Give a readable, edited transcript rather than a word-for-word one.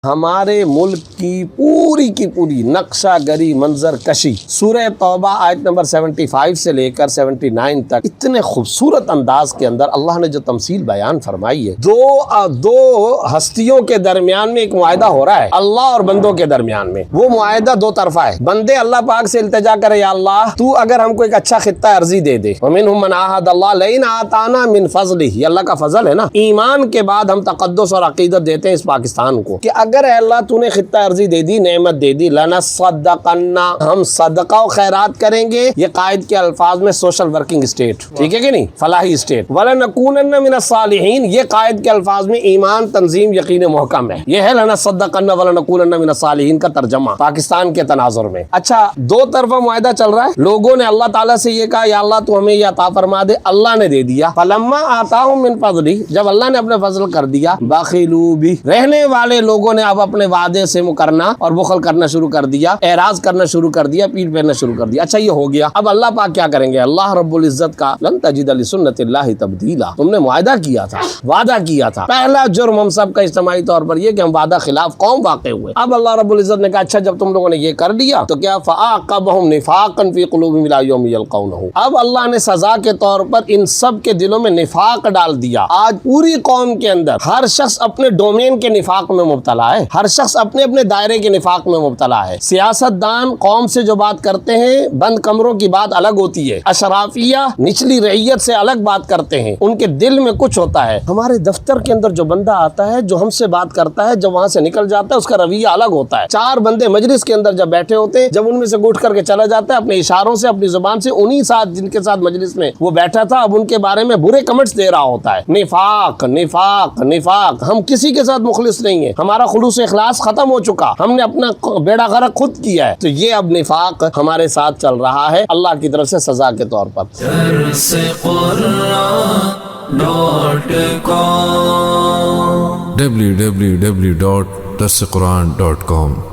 ہمارے ملک کی پوری نقشہ گری منظر کشی سورہ توبہ آیت نمبر 75 سے لے کر 79 تک اتنے خوبصورت انداز کے اندر اللہ نے جو تمثیل بیان فرمائی ہے، دو ہستیوں کے درمیان میں ایک معاہدہ ہو رہا ہے، اللہ اور بندوں کے درمیان میں۔ وہ معاہدہ دو طرفہ ہے، بندے اللہ پاک سے التجا کرے، یا اللہ تو اگر ہم کو ایک اچھا خطہ عرضی دے دے، وَمِنْهُمْ مَنْ عَاهَدَ اللَّهَ لَئِنْ آتَانَا مِنْ فَضْلِهِ، یہ اللہ کا فضل ہے نا۔ ایمان کے بعد ہم تقدس اور عقیدت دیتے ہیں اس پاکستان کو کہ اگر اے اللہ تو نے خطہ عرضی دے دی، نعمت دے دی، لَنَصَّدَّقَنَّ، ہم صدقہ و خیرات کریں گے۔ یہ قائد کے الفاظ میں سوشل ورکنگ اسٹیٹ، ٹھیک ہے کہ نہیں، فلاحی اسٹیٹ۔ وَلَنَكُونَنَّ مِنَ الصَّالِحِينَ، یہ قائد کے الفاظ میں ایمان، تنظیم، یقین محکم ہے۔ یہ ہے لَنَصَّدَّقَنَّ وَلَنَكُونَنَّ مِنَ الصَّالِحِينَ کا ترجمہ پاکستان کے تناظر میں۔ اچھا، دو طرفہ معاہدہ چل رہا ہے، لوگوں نے اللہ تعالیٰ سے یہ کہا یا اللہ تو ہمیں یہ عطا فرما دے، اللہ نے دے دیا۔ فَلَمَّا آتَاهُم مِّن فَضْلِهِ، جب اللہ نے اپنے فضل کر دیا، بَخِلُوا بِهِ، رہنے والے لوگوں نے اب اپنے وعدے سے مکرنا اور بخل کرنا شروع کر دیا، اعراض کرنا شروع کر دیا، پیٹ پھیرنا شروع کر دیا۔ اچھا یہ ہو گیا، اب اللہ پاک کیا کریں گے؟ اللہ رب العزت کا لن تجد لسنت اللہ تبدیلا، تم نے معاہدہ کیا تھا، وعدہ کیا تھا۔ پہلا جرم ہم سب کا اجتماعی طور پر یہ کہ ہم وعدہ خلاف قوم واقع ہوئے۔ اب اللہ رب العزت نے کہا اچھا جب تم لوگوں نے یہ کر لیا تو کیا فَأَعْقَبَهُمْ نِفَاقًا فِي قُلُوبِهِمْ إِلَىٰ يَوْمِ يَلْقَوْنَهُ، اب اللہ نے سزا کے طور پر ان سب کے دلوں میں نفاق ڈال دیا۔ آج پوری قوم کے اندر ہر شخص اپنے ڈومین کے نفاق میں مبتلا ہے، ہر شخص اپنے اپنے دائرے کے نفاق میں مبتلا ہے۔ سیاست دان قوم سے جو بات کرتے ہیں، بند کمروں کی بات الگ ہوتی ہے، اشرافیہ نچلی رعیت سے الگ بات کرتے ہیں، ان کے دل میں کچھ ہوتا ہے۔ ہمارے دفتر کے اندر جو بندہ آتا ہے، جو ہم سے بات کرتا ہے، جب وہاں سے نکل جاتا ہے اس کا رویہ الگ ہوتا ہے۔ چار بندے مجلس کے اندر جب بیٹھے ہوتے ہیں، جب ان میں سے اٹھ کر کے چلا جاتا ہے اپنے اشاروں سے، اپنی زبان سے، انہی ساتھ جن کے ساتھ مجلس میں وہ بیٹھا تھا اب ان کے بارے میں برے کمنٹس دے رہا ہوتا ہے۔ نفاق نفاق نفاق، ہم کسی کے ساتھ مخلص نہیں ہیں، ہمارا خلوص اخلاص ختم ہو چکا، ہم نے اپنا بیڑا غرق خود کیا ہے۔ تو یہ اب نفاق ہمارے ساتھ چل رہا ہے اللہ کی طرف سے سزا کے طور پر۔ www.darsequran.com